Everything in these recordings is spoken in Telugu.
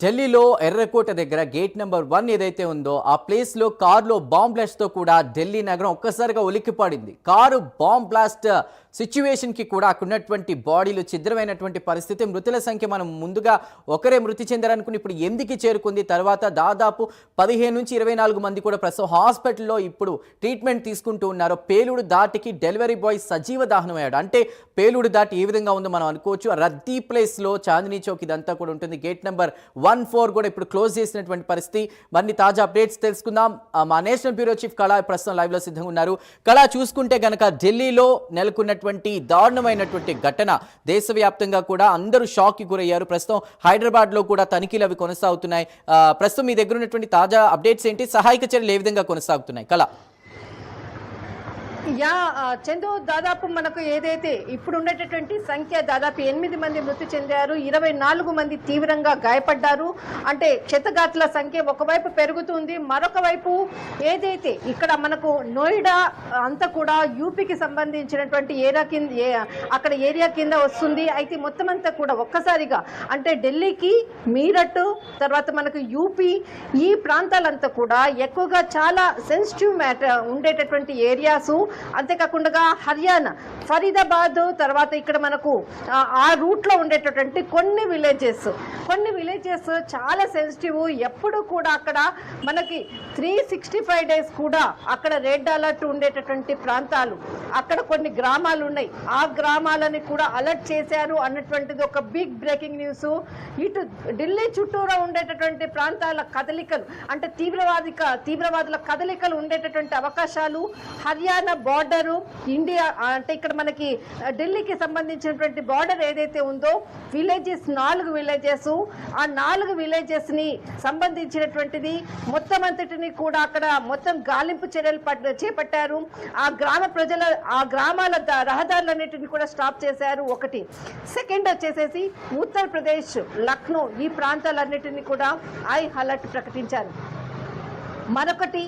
ఢిల్లీలో ఎర్రకోట దగ్గర గేట్ నెంబర్ 1 ఏదైతే ఉందో ఆ ప్లేస్ లో కారులో బాంబ్ బ్లాస్ట్ తో కూడా ఢిల్లీ నగరం ఒక్కసారిగా ఉలిక్కిపడింది. కారు బాంబ్ బ్లాస్ట్ సిచ్యువేషన్ కి కూడా అక్కడ ఉన్నటువంటి బాడీలు ఛిద్రమైనటువంటి పరిస్థితి. మృతుల సంఖ్య మనం ముందుగా ఒకరే మృతి చెందారనుకుని ఇప్పుడు 8కి చేరుకుంది. తర్వాత దాదాపు 15 నుంచి 24 మంది కూడా ప్రస్తుతం హాస్పిటల్లో ఇప్పుడు ట్రీట్మెంట్ తీసుకుంటూ ఉన్నారు. పేలుడు దాటికి డెలివరీ బాయ్ సజీవ దహనం అయ్యాడు. అంటే పేలుడు దాటి ఏ విధంగా ఉందో మనం అనుకోవచ్చు. రద్దీ ప్లేస్ లో చాందినీ చౌక్ ఇదంతా కూడా ఉంటుంది. గేట్ నెంబర్ 14 కూడా ఇప్పుడు క్లోజ్ చేసినటువంటి పరిస్థితి. మరిన్ని తాజా అప్డేట్స్ తెలుసుకుందాం. మా నేషనల్ బ్యూరో చీఫ్ కళా ప్రస్తుతం లైవ్ లో సిద్ధంగా ఉన్నారు. కళా, చూసుకుంటే గనక ఢిల్లీలో నెలకొన్నటువంటి దారుణమైనటువంటి ఘటన దేశవ్యాప్తంగా కూడా అందరూ షాక్ కి గురయ్యారు. ప్రస్తుతం హైదరాబాద్ లో కూడా తనిఖీలు అవి కొనసాగుతున్నాయి. ప్రస్తుతం మీ దగ్గర ఉన్నటువంటి తాజా అప్డేట్స్ ఏంటి? సహాయక చర్యలు ఏ విధంగా కొనసాగుతున్నాయి? కళ. చందు, దాదాపు మనకు ఏదైతే ఇప్పుడు ఉండేటటువంటి సంఖ్య దాదాపు 8 మంది మృతి చెందారు, 24 మంది తీవ్రంగా గాయపడ్డారు. అంటే క్షతగాత్రుల సంఖ్య ఒకవైపు పెరుగుతుంది, మరొక వైపు ఏదైతే ఇక్కడ మనకు నోయిడా అంతా కూడా యూపీకి సంబంధించినటువంటి అక్కడ ఏరియా కింద వస్తుంది. అయితే మొత్తం అంతా కూడా ఒక్కసారిగా అంటే ఢిల్లీకి మీరట్ తర్వాత మనకు యూపీ ఈ ప్రాంతాలంతా కూడా ఎక్కువగా చాలా సెన్సిటివ్ మ్యాటర్ ఉండేటటువంటి ఏరియాస్. అంతేకాకుండా హర్యానా ఫరీదాబాద్ తర్వాత ఇక్కడ మనకు ఆ రూట్ లో ఉండేటటువంటి కొన్ని విలేజెస్ చాలా సెన్సిటివ్. ఎప్పుడు కూడా అక్కడ మనకి 365 డేస్ కూడా అక్కడ రెడ్ అలర్ట్ ఉండేటటువంటి ప్రాంతాలు. అక్కడ కొన్ని గ్రామాలు ఉన్నాయి, ఆ గ్రామాలని కూడా అలర్ట్ చేశారు అన్నటువంటిది ఒక బిగ్ బ్రేకింగ్ న్యూస్. ఇటు ఢిల్లీ చుట్టూరా ఉండేటటువంటి ప్రాంతాల కదలికలు అంటే తీవ్రవాదుల కదలికలు ఉండేటటువంటి అవకాశాలు. హర్యానా బార్డరు ఇండియా అంటే ఇక్కడ మనకి ఢిల్లీకి సంబంధించినటువంటి బార్డర్ ఏదైతే ఉందో విలేజెస్ 4 విలేజెస్, ఆ 4 విలేజెస్ ని సంబంధించినటువంటిది మొత్తం అంతటిని కూడా అక్కడ మొత్తం గాలింపు చర్యలు చేపట్టారు. ఆ గ్రామాల రహదారులన్నిటిని కూడా స్టాప్ చేశారు. ఒకటి. సెకండ్ వచ్చేసేసి ఉత్తరప్రదేశ్ లక్నో ఈ ప్రాంతాలన్నిటిని కూడా హై అలర్ట్ ప్రకటించారు. మరొకటి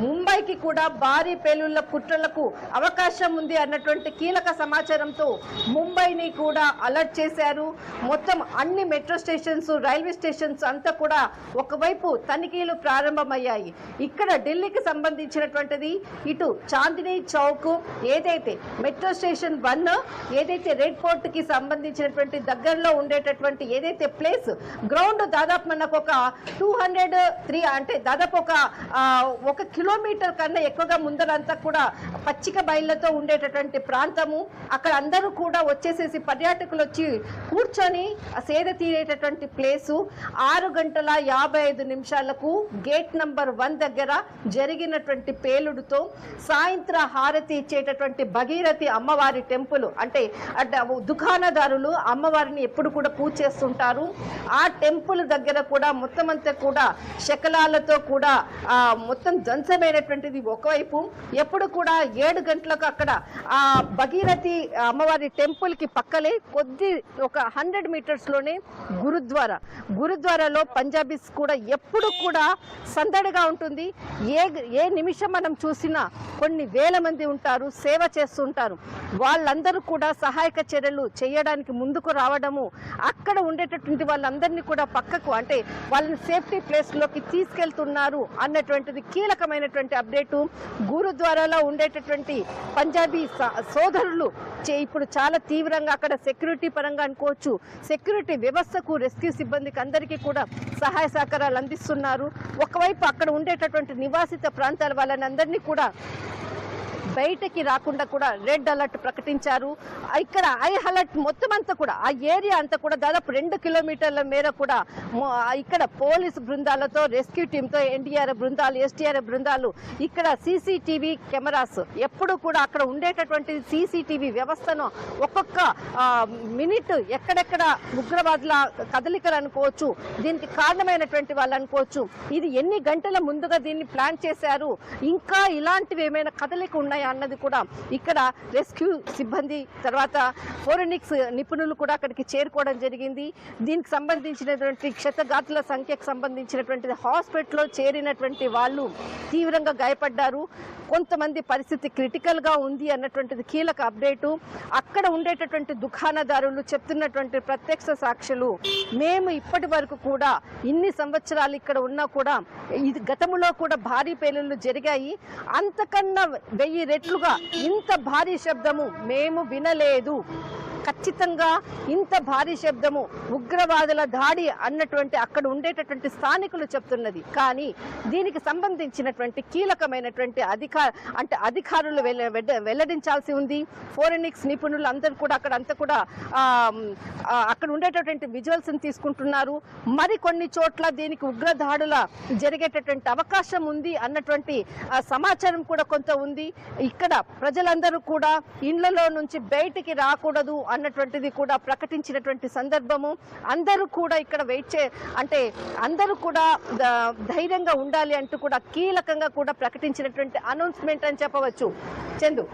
ముంబైకి కూడా భారీ పేలుళ్ల కుట్రలకు అవకాశం ఉంది అన్నటువంటి కీలక సమాచారంతో ముంబైని కూడా అలర్ట్ చేశారు. మొత్తం అన్ని మెట్రో స్టేషన్స్, రైల్వే స్టేషన్స్ అంతా కూడా ఒకవైపు తనిఖీలు ప్రారంభమయ్యాయి. ఇక్కడ ఢిల్లీకి సంబంధించినటువంటిది ఇటు చాందినీ చౌక్ ఏదైతే మెట్రో స్టేషన్ 1 ఏదైతే రెడ్ ఫోర్ట్ కి సంబంధించినటువంటి దగ్గరలో ఉండేటటువంటి ఏదైతే ప్లేస్ గ్రౌండ్ దాదాపు మనకు ఒక 203 అంటే దాదాపు ఒక కిలోమీటర్ కన్నా ఎక్కువగా ముందరంతా కూడా పచ్చిక బయళ్లతో ఉండేటటువంటి ప్రాంతము. అక్కడ అందరూ కూడా వచ్చేసేసి పర్యాటకులు వచ్చి కూర్చొని సేద తీరేటటువంటి ప్లేసు. 6:55 గేట్ నంబర్ 1 దగ్గర జరిగినటువంటి పేలుడుతో సాయంత్ర హారతి ఇచ్చేటటువంటి భగీరథి అమ్మవారి టెంపుల్ అంటే దుకాణదారులు అమ్మవారిని ఎప్పుడు కూడా పూజ చేస్తుంటారు. ఆ టెంపుల్ దగ్గర కూడా మొత్తం అంతా కూడా శకలాలతో కూడా మొత్తం ధ్వంసమైనటువంటిది ఒకవైపు. ఎప్పుడు కూడా 7 గంటలకు అక్కడ ఆ భగీరథి అమ్మవారి టెంపుల్ కి పక్కలే ఒక 100 మీటర్స్ లోనే గురుద్వారాలో పంజాబీస్ కూడా ఎప్పుడు కూడా సందడిగా ఉంటుంది. ఏ నిమిషం మనం చూసినా కొన్ని వేల మంది ఉంటారు, సేవ చేస్తుంటారు. వాళ్ళందరూ కూడా సహాయక చర్యలు చేయడానికి ముందుకు రావడము, అక్కడ ఉండేటటువంటి వాళ్ళందరినీ కూడా పక్కకు అంటే వాళ్ళని సేఫ్టీ ప్లేస్ లోకి తీసుకెళ్తున్నారు అన్నటువంటిది కీలకమైనటువంటి అప్డేటు. గురుద్వారాలో ఉండేటటువంటి పంజాబీ సోదరులు ఇప్పుడు చాలా తీవ్రంగా అక్కడ సెక్యూరిటీ పరంగా అనుకోవచ్చు, సెక్యూరిటీ వ్యవస్థకు, రెస్క్యూ సిబ్బందికి అందరికీ కూడా సహాయ సహకారాలు అందిస్తున్నారు. ఒకవైపు అక్కడ ఉండేటటువంటి నివాసిత ప్రాంతాల వాళ్ళని అందరినీ కూడా బయటకి రాకుండా కూడా రెడ్ అలర్ట్ ప్రకటించారు. ఇక్కడ హై అలర్ట్ మొత్తం అంతా కూడా ఆ ఏరియా అంతా కూడా దాదాపు 2 కిలోమీటర్ల మేర కూడా ఇక్కడ పోలీసు బృందాలతో, రెస్క్యూ టీంతో, ఎన్డీఆర్ఎఫ్ బృందాలు, ఎస్టీఆర్ఎఫ్ బృందాలు, ఇక్కడ సీసీటీవీ కెమెరాస్ ఎప్పుడు కూడా అక్కడ ఉండేటటువంటి సీసీటీవీ వ్యవస్థను ఒక్కొక్క మినిట్ ఎక్కడెక్కడ ఉగ్రవాదుల కదలికలు అనుకోవచ్చు, దీనికి కారణమైనటువంటి వాళ్ళు అనుకోవచ్చు, ఇది ఎన్ని గంటల ముందుగా దీన్ని ప్లాన్ చేశారు, ఇంకా ఇలాంటివి ఏమైనా కదలిక ఉన్నాయా ఉన్నాయా అన్నది కూడా ఇక్కడ రెస్క్యూ సిబ్బంది తర్వాత ఫోరెనిక్స్ నిపుణులు కూడా అక్కడికి చేరుకోవడం జరిగింది. దీనికి సంబంధించినటువంటి క్షతగాతుల సంఖ్యకు సంబంధించినటువంటి హాస్పిటల్లో చేరినటువంటి వాళ్ళు తీవ్రంగా గాయపడ్డారు. కొంతమంది పరిస్థితి క్రిటికల్గా ఉంది అన్నటువంటిది కీలక అప్డేటు. అక్కడ ఉండేటటువంటి దుకాణదారులు చెప్తున్నటువంటి ప్రత్యక్ష సాక్షులు, మేము ఇప్పటి వరకు కూడా ఇన్ని సంవత్సరాలు ఇక్కడ ఉన్నా కూడా ఇది గతంలో కూడా భారీ పేలుళ్లు జరిగాయి, అంతకన్నా 1000 రెట్లుగా ఇంత భారీ శబ్దము మేము వినలేదు, ఖచ్చితంగా ఇంత భారీ శబ్దము ఉగ్రవాదుల దాడి అన్నటువంటి అక్కడ ఉండేటటువంటి స్థానికులు చెప్తున్నది. కానీ దీనికి సంబంధించినటువంటి కీలకమైనటువంటి అధికారులు వెల్లడించాల్సి ఉంది. ఫోరెనిక్స్ నిపుణులు అందరూ కూడా అక్కడ ఉండేటటువంటి విజువల్స్ తీసుకుంటున్నారు. మరికొన్ని చోట్ల దీనికి ఉగ్రదాడుల జరిగేటటువంటి అవకాశం ఉంది అన్నటువంటి సమాచారం కూడా కొంత ఉంది. ఇక్కడ ప్రజలందరూ కూడా ఇళ్లలో నుంచి బయటికి రాకూడదు అన్నటువంటిది కూడా ప్రకటించినటువంటి సందర్భము. అందరూ కూడా ఇక్కడ అందరూ కూడా ధైర్యంగా ఉండాలి అంటూ కూడా కీలకంగా కూడా ప్రకటించినటువంటి అనౌన్స్మెంట్ అని చెప్పవచ్చు. చందు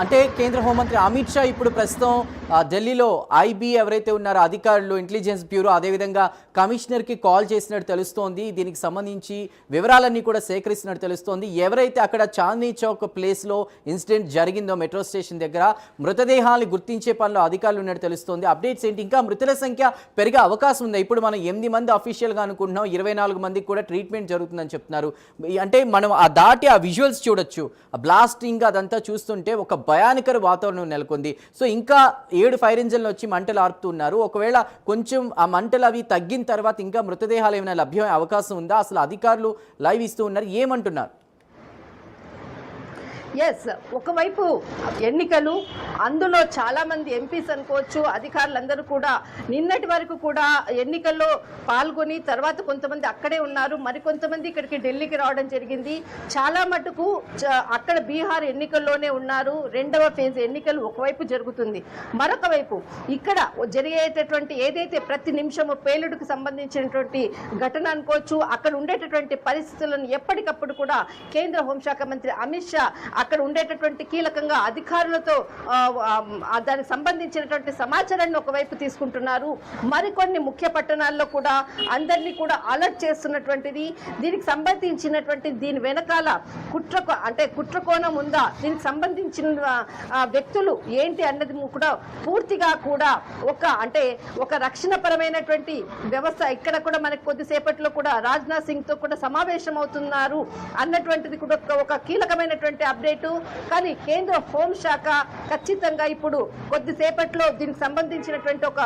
అంటే కేంద్ర హోంమంత్రి అమిత్ షా ఇప్పుడు ప్రస్తుతం ఢిల్లీలో ఐబీ ఎవరైతే ఉన్నారో అధికారులు, ఇంటెలిజెన్స్ బ్యూరో, అదేవిధంగా కమిషనర్కి కాల్ చేసినట్టు తెలుస్తోంది. దీనికి సంబంధించి వివరాలన్నీ కూడా సేకరిస్తున్నట్టు తెలుస్తోంది. ఎవరైతే అక్కడ చాందనీ చౌక్ ప్లేస్లో ఇన్సిడెంట్ జరిగిందో మెట్రో స్టేషన్ దగ్గర మృతదేహాలను గుర్తించే పనిలో అధికారులు ఉన్నట్టు తెలుస్తోంది. అప్డేట్స్ ఏంటి? ఇంకా మృతుల సంఖ్య పెరిగే అవకాశం ఉంది. ఇప్పుడు మనం 8 మంది అఫీషియల్గా అనుకుంటున్నాం, 24 మందికి కూడా ట్రీట్మెంట్ జరుగుతుందని చెప్తున్నారు. అంటే మనం ఆ విజువల్స్ చూడొచ్చు, ఆ బ్లాస్టింగ్ అదంతా చూస్తుంటే ఒక భయానకర వాతావరణం నెలకొంది. సో ఇంకా 7 ఫైర్ ఇంజన్లు వచ్చి మంటలు ఆర్పుతున్నారు. ఒకవేళ కొంచెం ఆ మంటలు అవి తగ్గిన తర్వాత ఇంకా మృతదేహాలు ఏమైనా లభ్యమయ్యే అవకాశం ఉందా? అసలు అధికారులు లైవ్ ఇస్తూ ఉన్నారు, ఏమంటున్నారు? ఎస్, ఒకవైపు ఎన్నికలు, అందులో చాలా మంది ఎంపీస్ అనుకోవచ్చు, అధికారులందరూ కూడా నిన్నటి వరకు కూడా ఎన్నికల్లో పాల్గొని తర్వాత కొంతమంది అక్కడే ఉన్నారు, మరికొంతమంది ఇక్కడికి ఢిల్లీకి రావడం జరిగింది. చాలా మటుకు అక్కడ బీహార్ ఎన్నికల్లోనే ఉన్నారు. 2వ ఫేజ్ ఎన్నికలు ఒకవైపు జరుగుతుంది, మరొక వైపు ఇక్కడ జరిగేటటువంటి ఏదైతే ప్రతి నిమిషము పేలుడుకు సంబంధించినటువంటి ఘటన అనుకోవచ్చు, అక్కడ ఉండేటటువంటి పరిస్థితులను ఎప్పటికప్పుడు కూడా కేంద్ర హోంశాఖ మంత్రి అమిత్ షా అక్కడ ఉండేటటువంటి కీలకంగా అధికారులతో దానికి సంబంధించినటువంటి సమాచారాన్ని ఒకవైపు తీసుకుంటున్నారు. మరికొన్ని ముఖ్య పట్టణాల్లో కూడా అందరినీ కూడా అలర్ట్ చేస్తున్నటువంటిది. దీనికి సంబంధించినటువంటి దీని వెనకాల కుట్రకోణం ఉందా, దీనికి సంబంధించిన వ్యక్తులు ఏంటి అన్నది కూడా పూర్తిగా కూడా ఒక రక్షణ పరమైనటువంటి వ్యవస్థ ఇక్కడ కూడా మనకి కొద్దిసేపట్లో కూడా రాజ్నాథ్ సింగ్ తో కూడా సమావేశం అవుతున్నారు అన్నటువంటిది కూడా ఒక కీలకమైనటువంటి అప్డేట్. కానీ కేంద్ర హోంశాఖ ఖచ్చితంగా ఇప్పుడు కొద్దిసేపట్లో దీనికి సంబంధించినటువంటి ఒక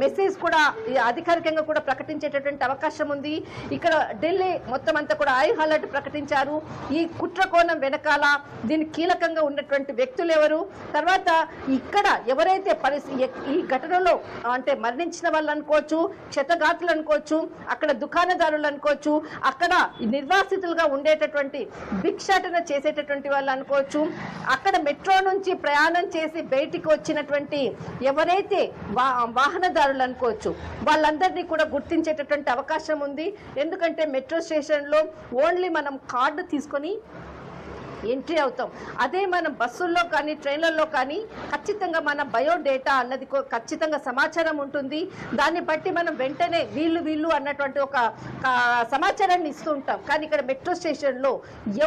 మెసేజ్ కూడా అధికారికంగా కూడా ప్రకటించేటటువంటి అవకాశం ఉంది. ఇక్కడ ఢిల్లీ మొత్తం అంతా కూడా హై అలర్ట్ ప్రకటించారు. ఈ కుట్రకోణం వెనకాల దీనికి కీలకంగా ఉన్నటువంటి వ్యక్తులు ఎవరు, తర్వాత ఇక్కడ ఎవరైతే ఈ ఘటనలో మరణించిన వాళ్ళు అనుకోవచ్చు, క్షతగాతులు అనుకోవచ్చు, అక్కడ దుకాణదారులు అనుకోవచ్చు, అక్కడ నిర్వాసితులుగా ఉండేటటువంటి భిక్షాటన చేసేటటువంటి వాళ్ళు అనుకోవచ్చు, అక్కడ మెట్రో నుంచి ప్రయాణం చేసి బయటికి వచ్చినటువంటి ఎవరైతే వాహనదారులు అనుకోవచ్చు, వాళ్ళందరినీ కూడా గుర్తించేటటువంటి అవకాశం ఉంది. ఎందుకంటే మెట్రో స్టేషన్లో ఓన్లీ మనం కార్డు తీసుకొని ఎంట్రీ అవుతాం. అదే మనం బస్సుల్లో కానీ ట్రైన్లలో కానీ ఖచ్చితంగా మన బయోడేటా అన్నది ఖచ్చితంగా సమాచారం ఉంటుంది. దాన్ని బట్టి మనం వెంటనే వీళ్ళు అన్నటువంటి ఒక సమాచారాన్ని ఇస్తూ ఉంటాం. కానీ ఇక్కడ మెట్రో స్టేషన్లో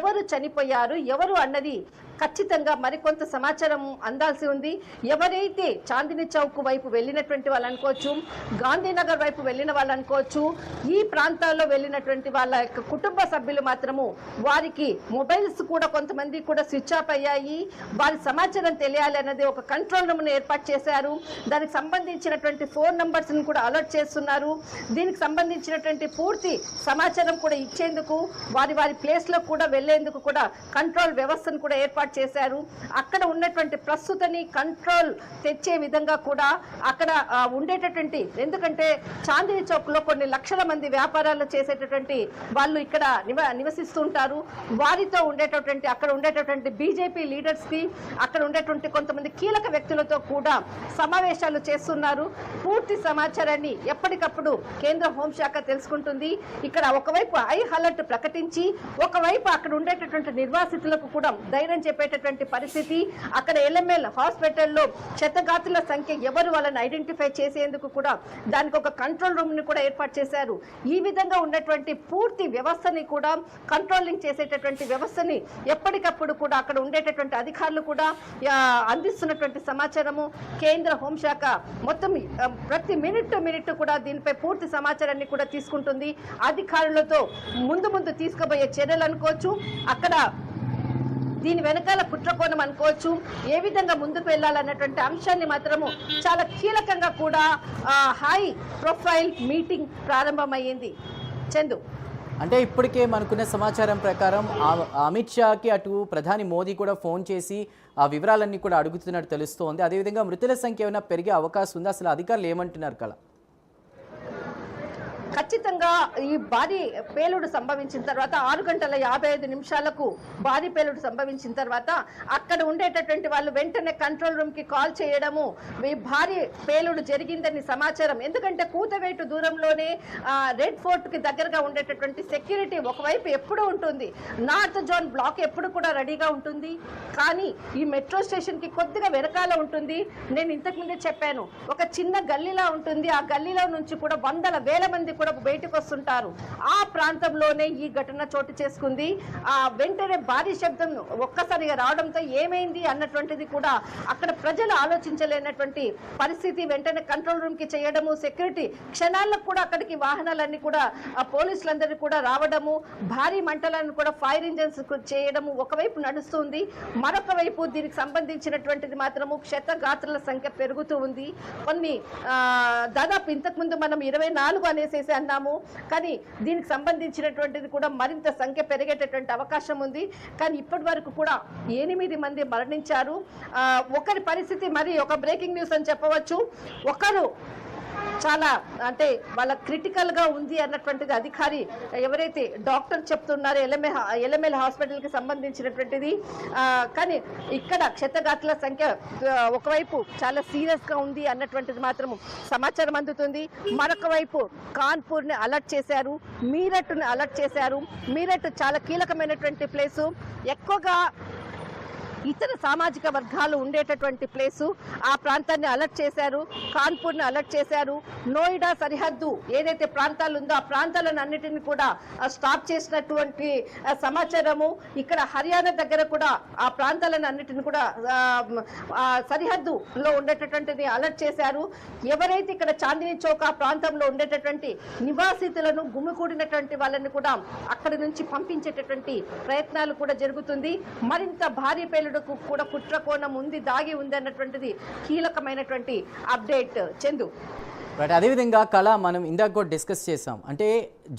ఎవరు చనిపోయారు, ఎవరు అన్నది ఖచ్చితంగా మరికొంత సమాచారం అందాల్సి ఉంది. ఎవరైతే చాందినీ చౌక్ వైపు వెళ్ళినటువంటి వాళ్ళు అనుకోవచ్చు, గాంధీనగర్ వైపు వెళ్ళిన వాళ్ళు అనుకోవచ్చు, ఈ ప్రాంతాల్లో వెళ్ళినటువంటి వాళ్ళ యొక్క కుటుంబ సభ్యులు మాత్రము వారికి మొబైల్స్ కూడా కొంతమంది కూడా స్విచ్ ఆఫ్ అయ్యాయి. వారి సమాచారం తెలియాలి అన్నది ఒక కంట్రోల్ రూమ్ను ఏర్పాటు చేశారు. దానికి సంబంధించినటువంటి ఫోన్ నంబర్స్ని కూడా అలర్ట్ చేస్తున్నారు. దీనికి సంబంధించినటువంటి పూర్తి సమాచారం కూడా ఇచ్చేందుకు వారి ప్లేస్లో కూడా వెళ్లేందుకు కూడా కంట్రోల్ వ్యవస్థను కూడా ఏర్పాటు ఏర్పాటు చేశారు. అక్కడ ఉన్నటువంటి ప్రస్తుతని కంట్రోల్ తెచ్చే విధంగా కూడా అక్కడ ఉండేటటువంటి, ఎందుకంటే చాందిని చౌక్ లో కొన్ని లక్షల మంది వ్యాపారాలు చేసేటటువంటి వాళ్ళు ఇక్కడ నివసిస్తుంటారు. వారితో ఉండేటటువంటి అక్కడ ఉండేటటువంటి బీజేపీ లీడర్స్ కి అక్కడ ఉండేటువంటి కొంతమంది కీలక వ్యక్తులతో కూడా సమావేశాలు చేస్తున్నారు. పూర్తి సమాచారాన్ని ఎప్పటికప్పుడు కేంద్ర హోంశాఖ తెలుసుకుంటుంది. ఇక్కడ ఒకవైపు హై అలర్ట్ ప్రకటించి ఒకవైపు అక్కడ ఉండేటటువంటి నిర్వాసితులకు కూడా ధైర్యం చెప్పేటటువంటి పరిస్థితి. అక్కడ ఎల్ఎంఎల్ హాస్పిటల్లో క్షతగాతుల సంఖ్య ఎవరు వాళ్ళని ఐడెంటిఫై చేసేందుకు కూడా దానికి ఒక కంట్రోల్ రూమ్ ని కూడా ఏర్పాటు చేశారు. ఈ విధంగా ఉన్నటువంటి పూర్తి వ్యవస్థని కూడా కంట్రోలింగ్ చేసేటటువంటి వ్యవస్థని ఎప్పటికప్పుడు కూడా అక్కడ ఉండేటటువంటి అధికారులు కూడా అందిస్తున్నటువంటి సమాచారము. కేంద్ర హోంశాఖ మొత్తం ప్రతి మినిట్ కూడా దీనిపై పూర్తి సమాచారాన్ని కూడా తీసుకుంటుంది. అధికారులతో ముందు తీసుకోబోయే చర్యలు అనుకోవచ్చు, అక్కడ దీని వెనకాల కుట్రకోణం అనుకోవచ్చు, ఏ విధంగా ముందుకు వెళ్ళాలన్నటువంటి అంశాన్ని మాత్రము చాలా కీలకంగా కూడా హై ప్రొఫైల్ మీటింగ్ ప్రారంభమైంది. చందు, అంటే ఇప్పటికే మనకున్న సమాచారం ప్రకారం అమిత్ షాకి అటు ప్రధాని మోదీ కూడా ఫోన్ చేసి ఆ వివరాలన్నీ కూడా అడుగుతున్నట్టు తెలుస్తోంది. అదేవిధంగా మృతుల సంఖ్య ఏమైనా పెరిగే అవకాశం ఉందా? అసలు అధికారులు ఏమంటున్నారు కళ? ఖచ్చితంగా ఈ భారీ పేలుడు సంభవించిన తర్వాత 6:55 భారీ పేలుడు సంభవించిన తర్వాత అక్కడ ఉండేటటువంటి వాళ్ళు వెంటనే కంట్రోల్ రూమ్ కి కాల్ చేయడము, ఈ భారీ పేలుడు జరిగిందని సమాచారం. ఎందుకంటే కూతవేటు దూరంలోనే రెడ్ ఫోర్ట్ కి దగ్గరగా ఉండేటటువంటి సెక్యూరిటీ ఒకవైపు ఎప్పుడు ఉంటుంది, నార్త్ జోన్ బ్లాక్ ఎప్పుడు కూడా రెడీగా ఉంటుంది. కానీ ఈ మెట్రో స్టేషన్ కి కొద్దిగా వెనకాల ఉంటుంది. నేను ఇంతకు ముందే చెప్పాను, ఒక చిన్న గల్లీలా ఉంటుంది. ఆ గల్లీలో నుంచి కూడా వందల వేల మంది కూడా బయటకు వస్తుంటారు. ఆ ప్రాంతంలోనే ఈ ఘటన చోటు చేసుకుంది. వెంటనే భారీ శబ్దం ఒక్కసారిగా రావడంతో ఏమైంది అన్నటువంటిది కూడా అక్కడ ప్రజలు ఆలోచించలేనటువంటి పరిస్థితి. వెంటనే కంట్రోల్ రూమ్ కి చేయడము, సెక్యూరిటీ క్షణాలకు కూడా అక్కడికి వాహనాలన్నీ కూడా పోలీసులందరినీ కూడా రావడము, భారీ మంటలను కూడా ఫైర్ ఇంజన్స్ చేయడము ఒకవైపు నడుస్తుంది. మరొక వైపు దీనికి సంబంధించినటువంటిది మాత్రము క్షతగాత్రుల సంఖ్య పెరుగుతూ ఉంది. కొన్ని దాదాపు ఇంతకు ముందు మనం 24 అనేసేసి అన్నాము, కానీ దీనికి సంబంధించినటువంటిది కూడా మరింత సంఖ్య పెరిగేటటువంటి అవకాశం ఉంది. కానీ ఇప్పటి వరకు కూడా 8 మంది మరణించారు. ఒకరి పరిస్థితి మరి ఒక బ్రేకింగ్ న్యూస్ అని చెప్పవచ్చు. ఒకరు చాలా అంటే వాళ్ళ క్రిటికల్ గా ఉంది అన్నటువంటిది అధికారి ఎవరైతే డాక్టర్ చెప్తున్నారో ఎల్ఎంఎల్ హాస్పిటల్ కి సంబంధించినటువంటిది. కానీ ఇక్కడ క్షతగాత్రుల సంఖ్య ఒకవైపు చాలా సీరియస్ గా ఉంది అన్నటువంటిది మాత్రం సమాచారం అందుతుంది. మరొక వైపు కాన్పూర్ ని అలర్ట్ చేశారు, మీరట్ ని అలర్ట్ చేశారు. మీరట్ చాలా కీలకమైనటువంటి ప్లేసు, ఎక్కువగా ఇతర సామాజిక వర్గాలు ఉండేటటువంటి ప్లేసు. ఆ ప్రాంతాన్ని అలర్ట్ చేశారు, కాన్పూర్ని అలర్ట్ చేశారు. నోయిడా సరిహద్దు ఏదైతే ప్రాంతాలు ఉందో ఆ ప్రాంతాలను అన్నిటిని కూడా స్టాప్ చేసినటువంటి సమాచారము. ఇక్కడ హర్యానా దగ్గర కూడా ఆ ప్రాంతాలను అన్నిటిని కూడా సరిహద్దులో ఉండేటటువంటిది అలర్ట్ చేశారు. ఎవరైతే ఇక్కడ చాందిని చౌక్ ఆ ప్రాంతంలో ఉండేటటువంటి నివాసితులను గుమికూడినటువంటి వాళ్ళని కూడా అక్కడి నుంచి పంపించేటటువంటి ప్రయత్నాలు కూడా జరుగుతుంది. మరింత భారీ పేలుడు కూడా కుట్రకోణం ఉంది, దాగి ఉంది అన్నటువంటిది కీలకమైనటువంటి అప్డేట్. చందు, రైట్. అదేవిధంగా కళ, మనం ఇందాక కూడా డిస్కస్ చేసాం, అంటే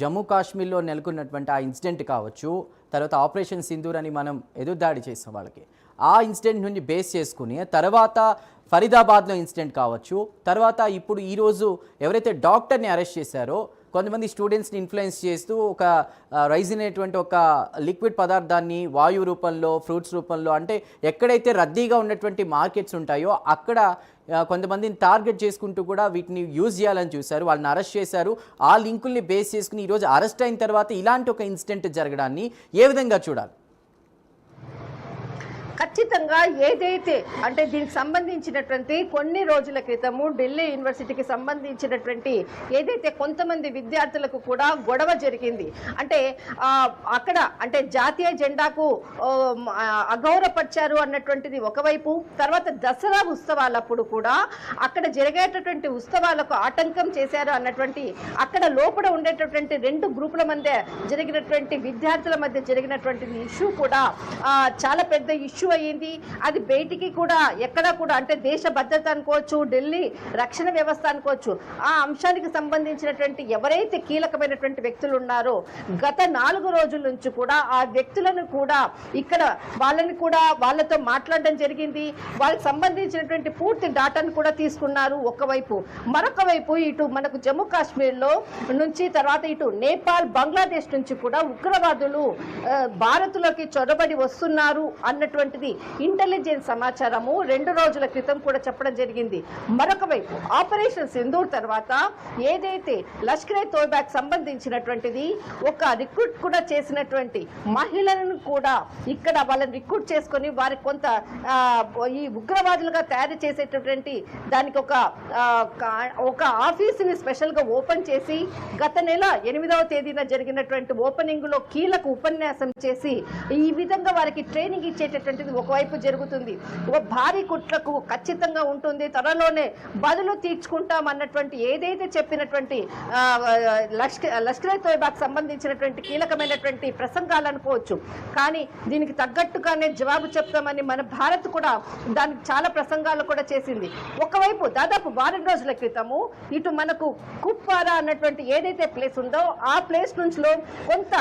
జమ్మూ కాశ్మీర్లో నెలకొన్నటువంటి ఆ ఇన్సిడెంట్ కావచ్చు, తర్వాత ఆపరేషన్ సింధూర్ అని మనం ఎదురుదాడి చేసాం వాళ్ళకి, ఆ ఇన్సిడెంట్ నుంచి బేస్ చేసుకుని తర్వాత ఫరీదాబాద్లో ఇన్సిడెంట్ కావచ్చు, తర్వాత ఇప్పుడు ఈరోజు ఎవరైతే డాక్టర్ని అరెస్ట్ చేశారో కొంతమంది స్టూడెంట్స్ని ఇన్ఫ్లుయెన్స్ చేస్తూ ఒక రైజిన్ అనేటువంటి ఒక లిక్విడ్ పదార్థాన్ని వాయు రూపంలో, ఫ్రూట్స్ రూపంలో, అంటే ఎక్కడైతే రద్దీగా ఉన్నటువంటి మార్కెట్స్ ఉంటాయో అక్కడ కొంతమందిని టార్గెట్ చేసుకుంటూ కూడా వీటిని యూజ్ చేయాలని చూశారు. వాళ్ళని అరెస్ట్ చేశారు. ఆ లింకుల్ని బేస్ చేసుకుని ఈరోజు అరెస్ట్ అయిన తర్వాత ఇలాంటి ఒక ఇన్సిడెంట్ జరగడాన్ని ఏ విధంగా చూడాలి? ఖచ్చితంగా ఏదైతే అంటే దీనికి సంబంధించినటువంటి కొన్ని రోజుల క్రితము ఢిల్లీ యూనివర్సిటీకి సంబంధించినటువంటి ఏదైతే కొంతమంది విద్యార్థులకు కూడా గొడవ జరిగింది, అంటే అక్కడ అంటే జాతీయ జెండాకు అగౌరవపరిచారు అన్నటువంటిది ఒకవైపు, తర్వాత దసరా ఉత్సవాలప్పుడు కూడా అక్కడ జరిగేటటువంటి ఉత్సవాలకు ఆటంకం చేశారు అన్నటువంటి, అక్కడ లోపల ఉండేటటువంటి 2 గ్రూపుల మధ్య జరిగినటువంటి విద్యార్థుల మధ్య జరిగినటువంటి ఇష్యూ కూడా చాలా పెద్ద ఇష్యూ ఇష్యూ అయ్యింది. అది బయటికి కూడా ఎక్కడా కూడా అంటే దేశ భద్రత అనుకోవచ్చు, ఢిల్లీ రక్షణ వ్యవస్థ అనుకోవచ్చు, ఆ అంశానికి సంబంధించినటువంటి ఎవరైతే కీలకమైనటువంటి వ్యక్తులు ఉన్నారో గత 4 రోజుల నుంచి కూడా ఆ వ్యక్తులను కూడా ఇక్కడ వాళ్ళతో మాట్లాడడం జరిగింది. వాళ్ళకి సంబంధించినటువంటి పూర్తి డాటాను కూడా తీసుకున్నారు ఒకవైపు. మరొక వైపు ఇటు మనకు జమ్మూ కాశ్మీర్లో నుంచి తర్వాత ఇటు నేపాల్, బంగ్లాదేశ్ నుంచి కూడా ఉగ్రవాదులు భారత్లోకి చొరబడి వస్తున్నారు అన్నటువంటిది ఇంటెలిజెన్స్ సమాచారము 2 రోజుల క్రితం కూడా చెప్పడం జరిగింది. మరొక వైపు ఆపరేషన్ సింధూర్ తర్వాత ఏదైతే లష్కరే తోయిబాకి సంబంధించినటువంటిది ఒక రిక్రూట్ కూడా చేసినటువంటి మహిళలను కూడా ఇక్కడ వాళ్ళని రిక్రూట్ చేసుకొని వారికి కొంత ఈ ఉగ్రవాదులుగా తయారు చేసేటటువంటి దానికి ఒక ఆఫీసుని స్పెషల్ గా ఓపెన్ చేసి గత నెల 8వ తేదీన జరిగినటువంటి ఓపెనింగ్ లో కీలక ఉపన్యాసం చేసి ఈ విధంగా వారికి ట్రైనింగ్ ఇచ్చేటటువంటిది ఒకవైపు జరుగుతుంది. ఒక భారీ కుట్రకు ఖచ్చితంగా ఉంటుంది, త్వరలోనే బదులు తీర్చుకుంటాం అన్నటువంటి ఏదైతే చెప్పినటువంటి లష్కరే తోయిబాకి సంబంధించినటువంటి కీలకమైనటువంటి ప్రసంగాలు అనుకోవచ్చు. కానీ దీనికి తగ్గట్టుగానే జవాబు చెప్తామని మన భారత్ కూడా దానికి చాలా ప్రసంగాలు కూడా చేసింది. ఒకవైపు దాదాపు 4 రోజుల క్రితము ఇటు మనకు కుప్వారా అన్నటువంటి ఏదైతే ప్లేస్ ఉందో ఆ ప్లేస్ నుంచి కొంత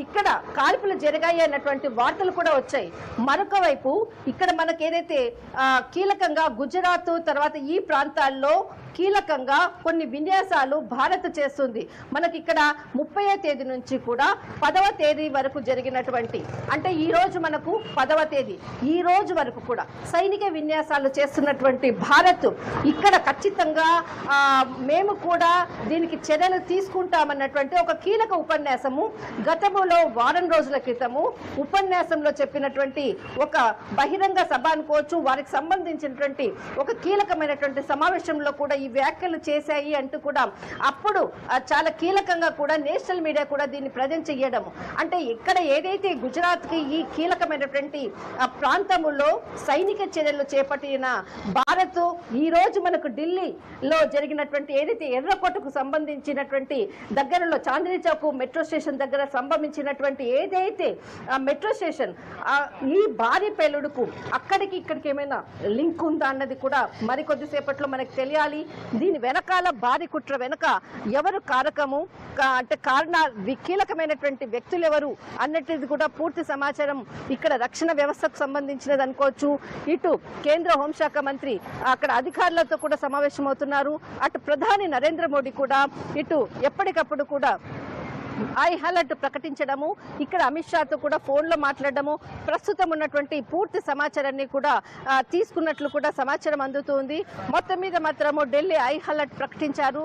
ఇక్కడ కాల్పులు జరిగాయి అన్నటువంటి వార్తలు కూడా వచ్చాయి. మరొక వైపు ఇక్కడ మనకు ఏదైతే కీలకంగా గుజరాత్ తర్వాత ఈ ప్రాంతాల్లో కీలకంగా కొన్ని విన్యాసాలు భారత్ చేస్తుంది. మనకి ఇక్కడ 30వ తేదీ నుంచి కూడా 10వ తేదీ వరకు జరిగినటువంటి అంటే ఈ రోజు మనకు 10వ తేదీ ఈ రోజు వరకు కూడా సైనిక విన్యాసాలు చేస్తున్నటువంటి భారత్ ఇక్కడ ఖచ్చితంగా మేము కూడా దీనికి చర్యలు తీసుకుంటామన్నటువంటి ఒక కీలక ఉపన్యాసము గతంలో వారం రోజుల క్రితము ఉపన్యాసంలో చెప్పినటువంటి ఒక బహిరంగ సభ అనుకోవచ్చు, వారికి సంబంధించినటువంటి ఒక కీలకమైనటువంటి సమావేశంలో కూడా ఈ వ్యాఖ్యలు చేశాయి అంటూ కూడా అప్పుడు చాలా కీలకంగా కూడా నేషనల్ మీడియా కూడా దీన్ని ప్రజెంట్ చేయడం. అంటే ఇక్కడ ఏదైతే గుజరాత్ కి ఈ కీలకమైనటువంటి ప్రాంతములో సైనిక చర్యలు చేపట్టిన భారత్ ఈ రోజు మనకు ఢిల్లీలో జరిగినటువంటి ఏదైతే ఎర్రకోటకు సంబంధించినటువంటి దగ్గరలో చాందినీ చౌక్ మెట్రో స్టేషన్ దగ్గర సంభవించినటువంటి ఏదైతే మెట్రో స్టేషన్ ఈ భారీ పేలుడుకు అక్కడికి ఇక్కడికి ఏమైనా లింక్ ఉందా అన్నది కూడా మరికొద్దిసేపట్లో మనకు తెలియాలి. దీని వెనకాల భారీ కుట్ర వెనక ఎవరు కారకము అంటే కీలకమైనటువంటి వ్యక్తులు ఎవరు అన్నట్టు కూడా పూర్తి సమాచారం ఇక్కడ రక్షణ వ్యవస్థకు సంబంధించినది అనుకోవచ్చు. ఇటు కేంద్ర హోంశాఖ మంత్రి అక్కడ అధికారులతో కూడా సమావేశమవుతున్నారు. అటు ప్రధాని నరేంద్ర మోడీ కూడా ఇటు ఎప్పటికప్పుడు కూడా ఐ అలర్ట్ ప్రకటించడము, ఇక్కడ అమిత్ షాతో కూడా ఫోన్లో మాట్లాడడము, ప్రస్తుతం ఉన్నటువంటి పూర్తి సమాచారాన్ని కూడా తీసుకున్నట్లు కూడా సమాచారం అందుతుంది. మొత్తం మీద మాత్రము ఢిల్లీ ఐ అలర్ట్ ప్రకటించారు.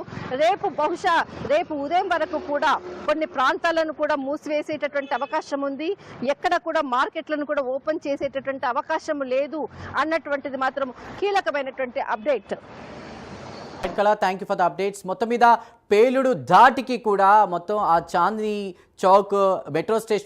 బహుశా రేపు ఉదయం వరకు కూడా కొన్ని ప్రాంతాలను కూడా మూసివేసేటటువంటి అవకాశం ఉంది. ఎక్కడ కూడా మార్కెట్లను కూడా ఓపెన్ చేసేటటువంటి అవకాశం లేదు అన్నటువంటిది మాత్రం కీలకమైనటువంటి update. Thank you for the updates. మొత్తం మీద పేలుడు ధాటికి కూడా మొత్తం ఆ చాందినీ చౌక్ మెట్రో స్టేషన్